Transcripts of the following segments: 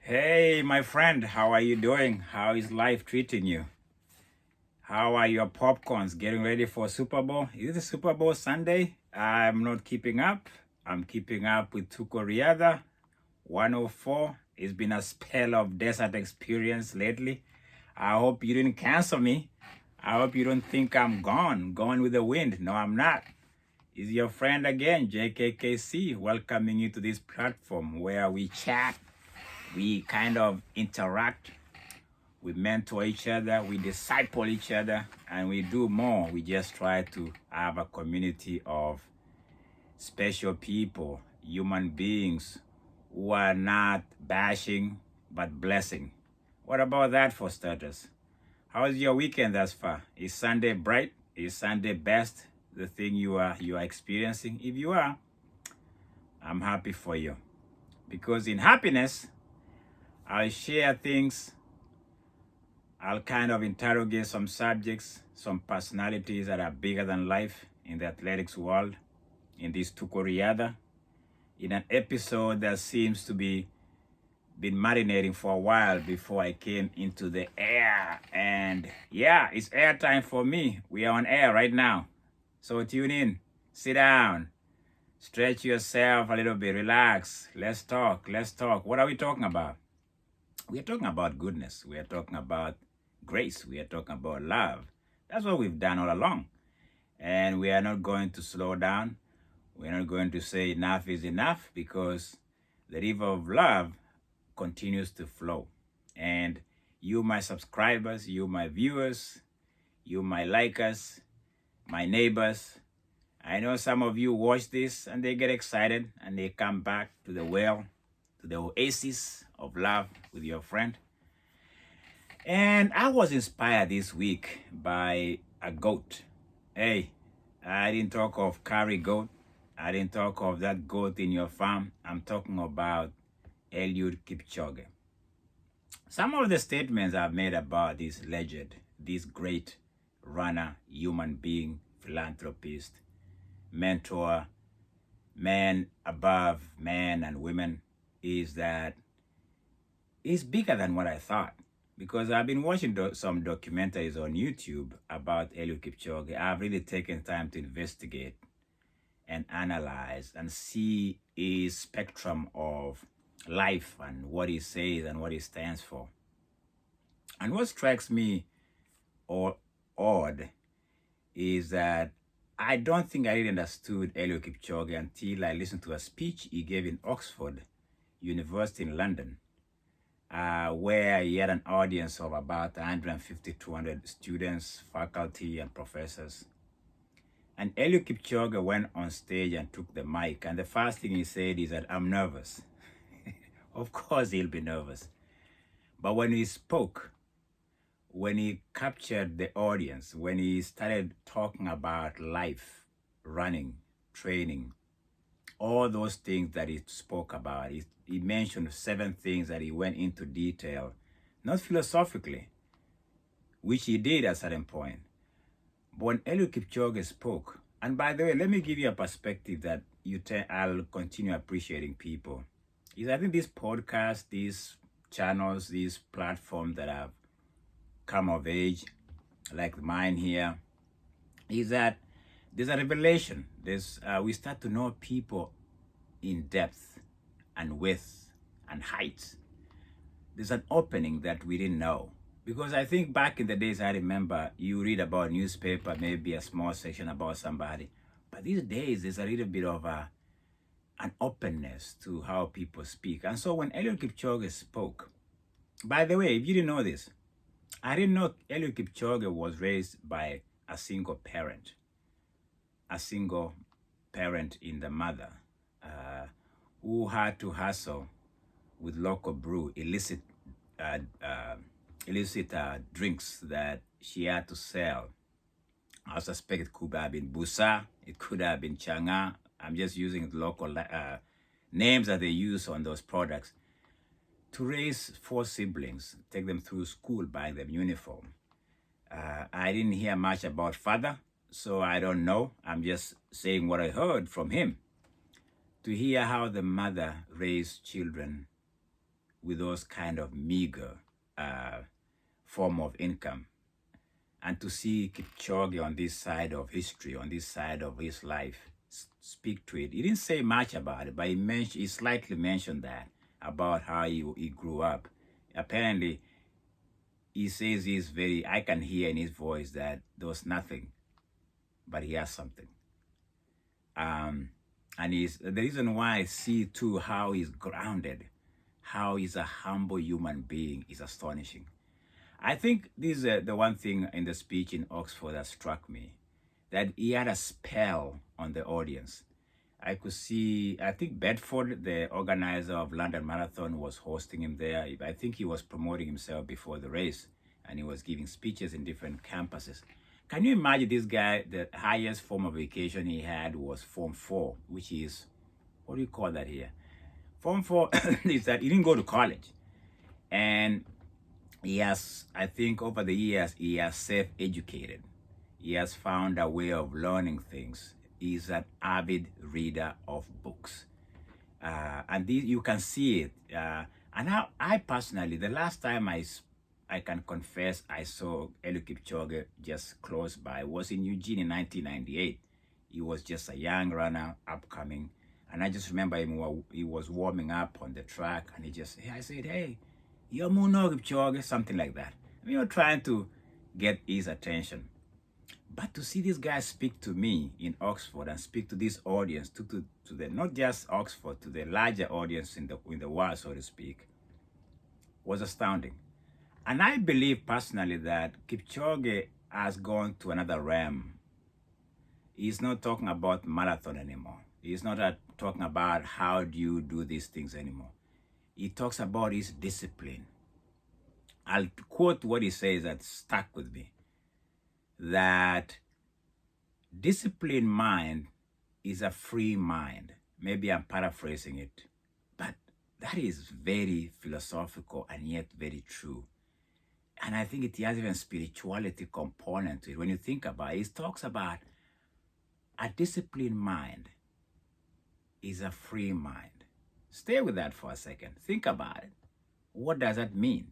Hey, my friend, how are you doing? How is life treating you? How are your popcorns getting ready for Super Bowl? Is it Super Bowl Sunday? I'm not keeping up. I'm keeping up with Tuko Riada 104. It's been a spell of desert experience lately. I hope you didn't cancel me. I hope you don't think I'm gone with the wind. No, I'm not. Is your friend again, JKKC, welcoming you to this platform where we chat, we kind of interact, we mentor each other, we disciple each other, and we do more. We just try to have a community of special people, human beings who are not bashing but blessing. What about that for starters? How's your weekend thus far? Is Sunday bright? Is Sunday best? The thing you are experiencing? If you are, I'm happy for you. Because in happiness, I'll share things. I'll kind of interrogate some subjects, some personalities that are bigger than life in the athletics world, in this Tukoriada, in an episode that seems to be been marinating for a while before I came into the air. And yeah, it's air time for me. We are on air right now. So tune in, sit down, stretch yourself a little bit, relax. Let's talk. What are we talking about? We are talking about goodness. We are talking about grace. We are talking about love. That's what we've done all along. And we are not going to slow down. We're not going to say enough is enough, because the river of love continues to flow. And you, my subscribers, you, my viewers, you, my likers, my neighbors, I know some of you watch this and they get excited and they come back to the well, to the oasis of love with your friend. And I was inspired this week by a goat. Hey, I didn't talk of curry goat. I didn't talk of that goat in your farm. I'm talking about Eliud Kipchoge. Some of the statements I've made about this legend, this great runner, human being, philanthropist, mentor, man above man and women, is that it's bigger than what I thought. Because I've been watching some documentaries on YouTube about Eliud Kipchoge. I've really taken time to investigate and analyze and see his spectrum of life and what he says and what he stands for. And what strikes me odd is that I don't think I really understood Eliud Kipchoge until I listened to a speech he gave in Oxford University in London, where he had an audience of about 150, 200 students, faculty, and professors. And Eliud Kipchoge went on stage and took the mic. And the first thing he said is that, I'm nervous. Of course he'll be nervous. But when he spoke, when he captured the audience, when he started talking about life, running, training, all those things that he spoke about, he mentioned 7 things that he went into detail, not philosophically, which he did at a certain point. But when Eliud Kipchoge spoke, and by the way, let me give you a perspective that I'll continue appreciating people, is I think these podcasts, these channels, these platforms that have come of age, like mine here, is that there's a revelation. We start to know people in depth and width and height. There's an opening that we didn't know. Because I think back in the days, I remember you read about newspaper, maybe a small section about somebody. But these days, there's a little bit of an openness to how people speak. And so when Eliud Kipchoge spoke, by the way, if you didn't know this, I didn't know Eliud Kipchoge was raised by a single parent in the mother, who had to hustle with local brew, illicit drinks that she had to sell. I suspect it could have been Busa, it could have been Changa. I'm just using the local names that they use on those products, to raise 4 siblings, take them through school, buy them uniform. I didn't hear much about father, so I don't know. I'm just saying what I heard from him. To hear how the mother raised children with those kind of meager form of income. And to see Kipchoge on this side of history, on this side of his life, speak to it. He didn't say much about it, but he slightly mentioned that, about how he grew up. Apparently, he says I can hear in his voice that there was nothing, but he has something. And the reason why I see too how he's grounded, how he's a humble human being is astonishing. I think this is the one thing in the speech in Oxford that struck me, that he had a spell on the audience. I could see, I think Bedford, the organizer of London Marathon, was hosting him there. I think he was promoting himself before the race, and he was giving speeches in different campuses. Can you imagine this guy, the highest form of education he had was Form 4, which is, what do you call that here? Form 4 is that he didn't go to college. And he has, I think over the years, he has self-educated. He has found a way of learning things. He's an avid reader of books. And you can see it. And I personally, the last time I can confess I saw Eliud Kipchoge just close by was in Eugene in 1998. He was just a young runner, upcoming. And I just remember him, he was warming up on the track, and I said, hey, you're Muno Kipchoge, something like that. We were trying to get his attention. But to see this guy speak to me in Oxford and speak to this audience, to the not just Oxford, to the larger audience in the world, so to speak, was astounding. And I believe personally that Kipchoge has gone to another realm. He's not talking about marathon anymore. He's not talking about how do you do these things anymore. He talks about his discipline. I'll quote what he says that stuck with me. That disciplined mind is a free mind. Maybe I'm paraphrasing it, but that is very philosophical and yet very true. And I think it has even spirituality component to it. When you think about it, it talks about a disciplined mind is a free mind. Stay with that for a second. Think about it. What does that mean?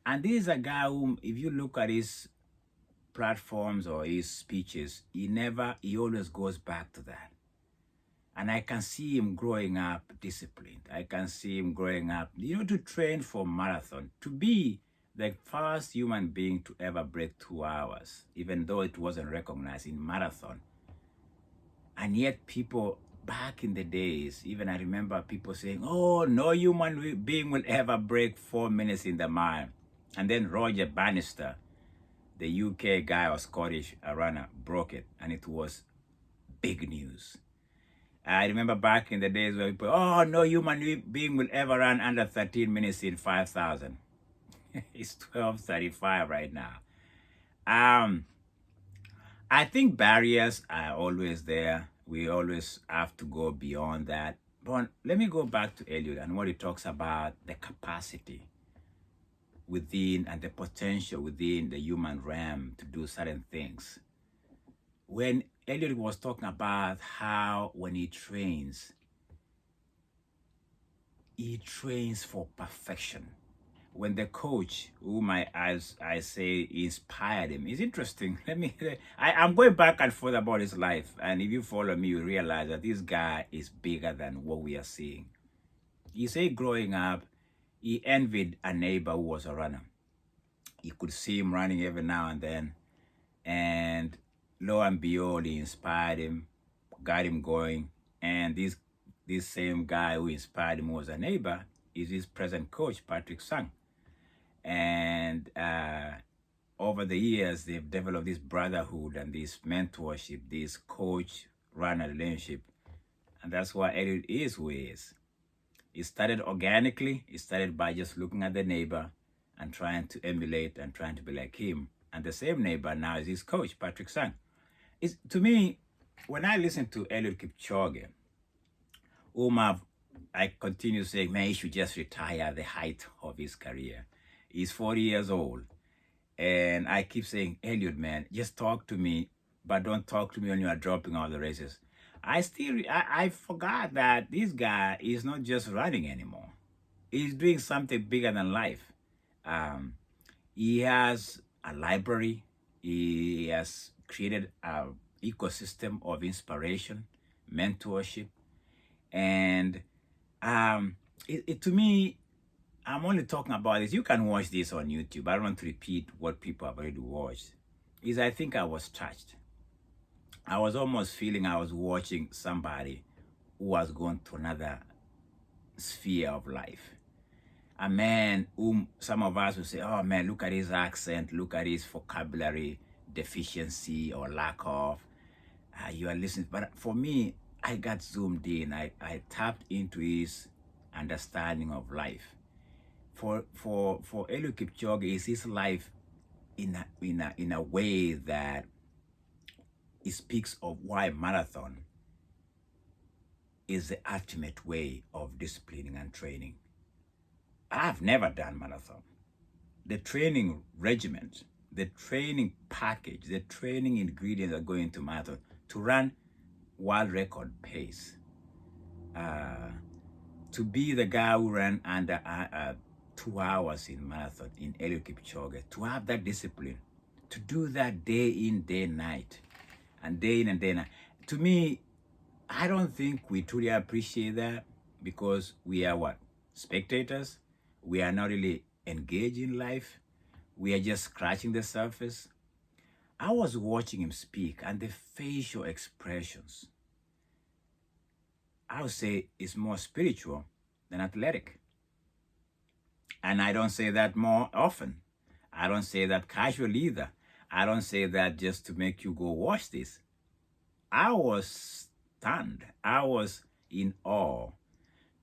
And this is a guy whom, if you look at his platforms or his speeches, he always goes back to that. And I can see him growing up disciplined. I can see him growing up, to train for marathon, to be the first human being to ever break 2 hours, even though it wasn't recognized in marathon. And yet people back in the days, even I remember people saying, oh, no human being will ever break 4 minutes in the mile. And then Roger Bannister, the UK guy or Scottish runner, broke it, and it was big news. I remember back in the days where people, oh, no human being will ever run under 13 minutes in 5,000. It's 12:35 right now. I think barriers are always there. We always have to go beyond that. But let me go back to Eliud and what he talks about, the capacity within and the potential within the human realm to do certain things. When Eliud was talking about how when he trains for perfection. When the coach, whom I say inspired him, is interesting. I'm going back and forth about his life. And if you follow me, you realize that this guy is bigger than what we are seeing. He said growing up, he envied a neighbor who was a runner. He could see him running every now and then. And lo and behold, he inspired him, got him going. And this same guy who inspired him was a neighbor is his present coach, Patrick Sang. And over the years, they've developed this brotherhood and this mentorship, this coach-runner relationship. And that's why Eliud is who he is. It started organically. It started by just looking at the neighbor and trying to emulate and trying to be like him. And the same neighbor now is his coach, Patrick Sang. To me, when I listen to Eliud Kipchoge, I continue saying, man, he should just retire at the height of his career. He's 40 years old. And I keep saying, Eliud, man, just talk to me, but don't talk to me when you are dropping all the races. I forgot that this guy is not just running anymore. He's doing something bigger than life. Um, he has a library. He has created an ecosystem of inspiration, mentorship, and to me, I'm only talking about this. You can watch this on YouTube. I don't want to repeat what people have already watched. I think I was touched. I was almost feeling I was watching somebody who was going to another sphere of life. A man whom some of us will say, oh man, look at his accent, look at his vocabulary deficiency or lack of. You are listening. But for me, I got zoomed in. I tapped into his understanding of life. For Eliud Kipchoge, is his life in a way that it speaks of why marathon is the ultimate way of disciplining and training. I've never done marathon. The training regiment, the training package, the training ingredients that go into marathon to run world record pace, to be the guy who ran under 2 hours in marathon in Eliud Kipchoge, to have that discipline, to do that day in, day night, and day in and day night. To me, I don't think we truly appreciate that because we are what? Spectators. We are not really engaged in life. We are just scratching the surface. I was watching him speak and the facial expressions, I would say, is more spiritual than athletic. And I don't say that more often. I don't say that casually either. I don't say that just to make you go watch this. I was stunned. I was in awe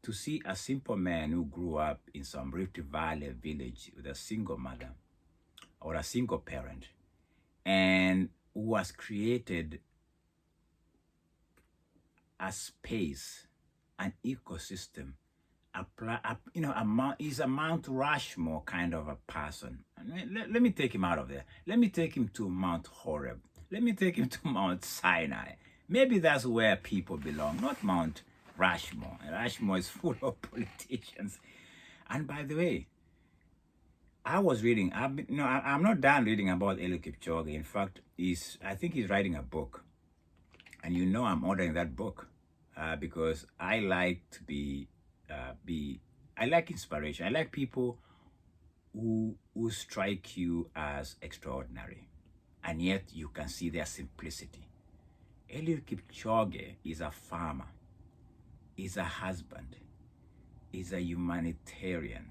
to see a simple man who grew up in some Rift Valley village with a single mother or a single parent, and who has created a space, an ecosystem, he's a Mount Rushmore kind of a person. Let me take him out of there. Let me take him to Mount Horeb. Let me take him to Mount Sinai. Maybe that's where people belong, not Mount Rushmore. Rushmore is full of politicians. And by the way, I was reading. I'm not done reading about Eliud Kipchoge. In fact, I think he's writing a book, and I'm ordering that book because I like to I like inspiration. I like people who strike you as extraordinary, and yet you can see their simplicity. Eliud Kipchoge is a farmer, is a husband, is a humanitarian,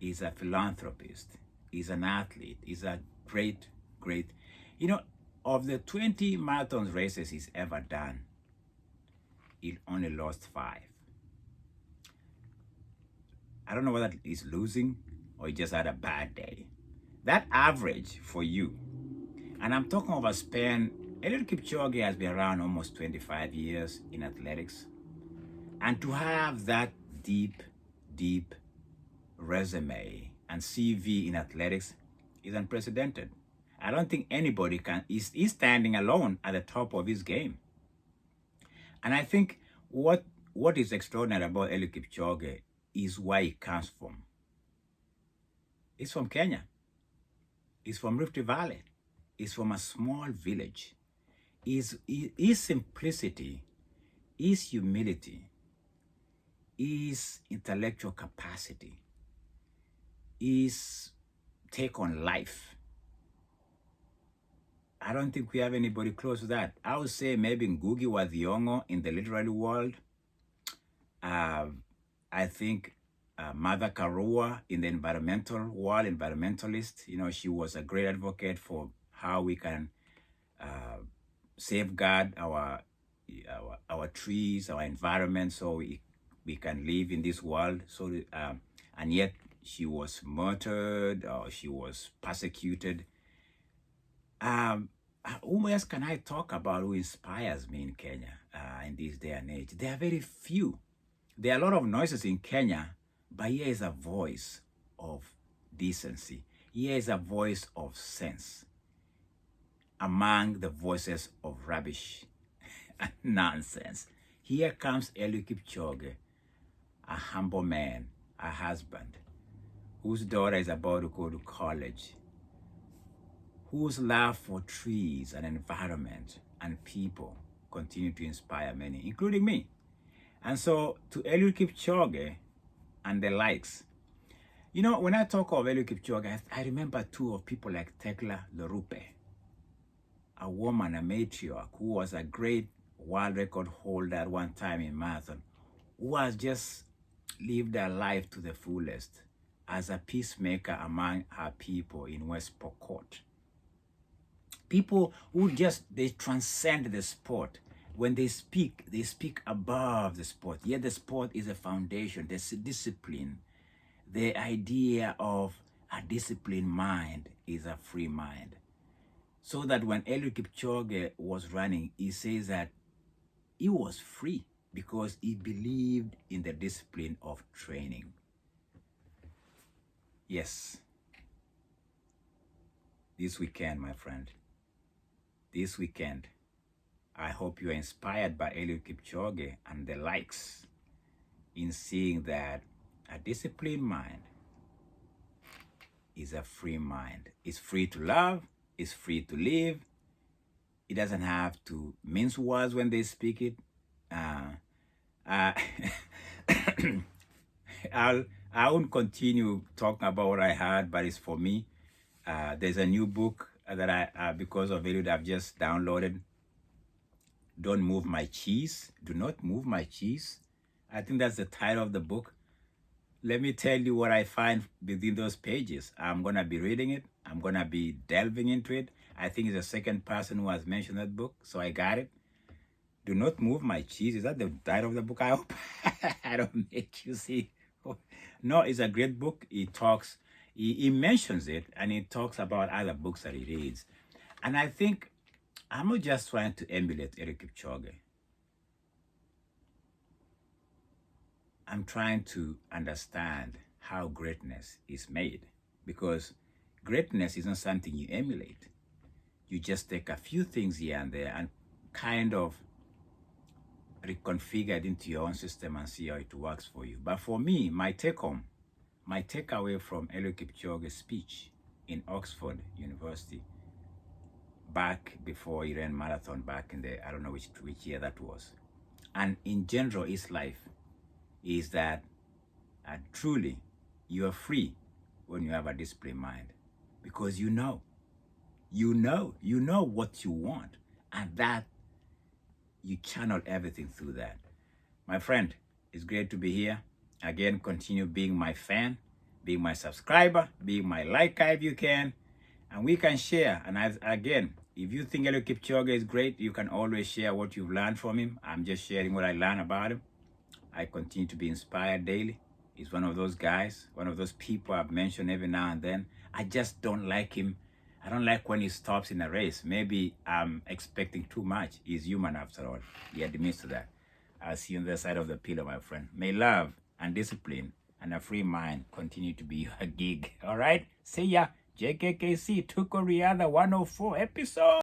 is a philanthropist, is an athlete, is a great, of the 20 marathon races he's ever done, he only lost 5. I don't know whether he's losing or he just had a bad day. That average for you, and I'm talking of a span, Eliud Kipchoge has been around almost 25 years in athletics. And to have that deep resume and CV in athletics is unprecedented. I don't think anybody he's standing alone at the top of his game. And I think what is extraordinary about Eliud Kipchoge is where he comes from. He's from Kenya. He's from Rift Valley. He's from a small village. His simplicity, his humility, his intellectual capacity, his take on life. I don't think we have anybody close to that. I would say maybe Ngugi wa Thiong'o in the literary world. I think Mother Karua in the environmental world, environmentalist. She was a great advocate for how we can safeguard our trees, our environment, so we can live in this world. So and yet she was murdered or she was persecuted. Who else can I talk about who inspires me in Kenya in this day and age? There are very few. There are a lot of noises in Kenya, but here is a voice of decency. Here is a voice of sense among the voices of rubbish and nonsense. Here comes Eliud Kipchoge, a humble man, a husband, whose daughter is about to go to college, whose love for trees and environment and people continue to inspire many, including me. And so to Eliud Kipchoge and the likes, when I talk of Eliud Kipchoge, I remember two of people like Tekla Lorupe, a woman, a matriarch, who was a great world record holder at one time in marathon, who has just lived her life to the fullest as a peacemaker among her people in West Pokot. People who they transcend the sport. When they speak above the sport. Yet the sport is a foundation, there's a discipline. The idea of a disciplined mind is a free mind. So that when Eliud Kipchoge was running, he says that he was free because he believed in the discipline of training. Yes. This weekend, my friend, this weekend, I hope you are inspired by Eliud Kipchoge and the likes in seeing that a disciplined mind is a free mind. It's free to love, it's free to live. It doesn't have to mince words when they speak it. I won't continue talking about what I heard, but it's for me. There's a new book that because of Eliud, I've just downloaded. Don't Move My Cheese. Do Not Move My Cheese. I think that's the title of the book. Let me tell you what I find within those pages. I'm going to be reading it. I'm going to be delving into it. I think it's the second person who has mentioned that book, so I got it. Do Not Move My Cheese. Is that the title of the book? I hope I don't make you see. No, it's a great book. He mentions it, and he talks about other books that he reads. And I think I'm not just trying to emulate Eliud Kipchoge. I'm trying to understand how greatness is made, because greatness is not something you emulate. You just take a few things here and there and kind of reconfigure it into your own system and see how it works for you. But for me, my takeaway from Eliud Kipchoge's speech in Oxford University back before he ran marathon back in I don't know which year that was, and in general his life, is that truly you are free when you have a disciplined mind, because you know what you want, and that you channel everything through that. My friend, it's great to be here. Again, continue being my fan, being my subscriber, being my liker if you can, and we can share. And again, if you think Eliud Kipchoge is great, you can always share what you've learned from him. I'm just sharing what I learned about him. I continue to be inspired daily. He's one of those guys, one of those people I've mentioned every now and then. I just don't like him. I don't like when he stops in a race. Maybe I'm expecting too much. He's human after all. He admits to that. I'll see you on the side of the pillow, my friend. May love and discipline and a free mind continue to be your gig. All right? See ya. JKKC Tuko Riada 104 episode.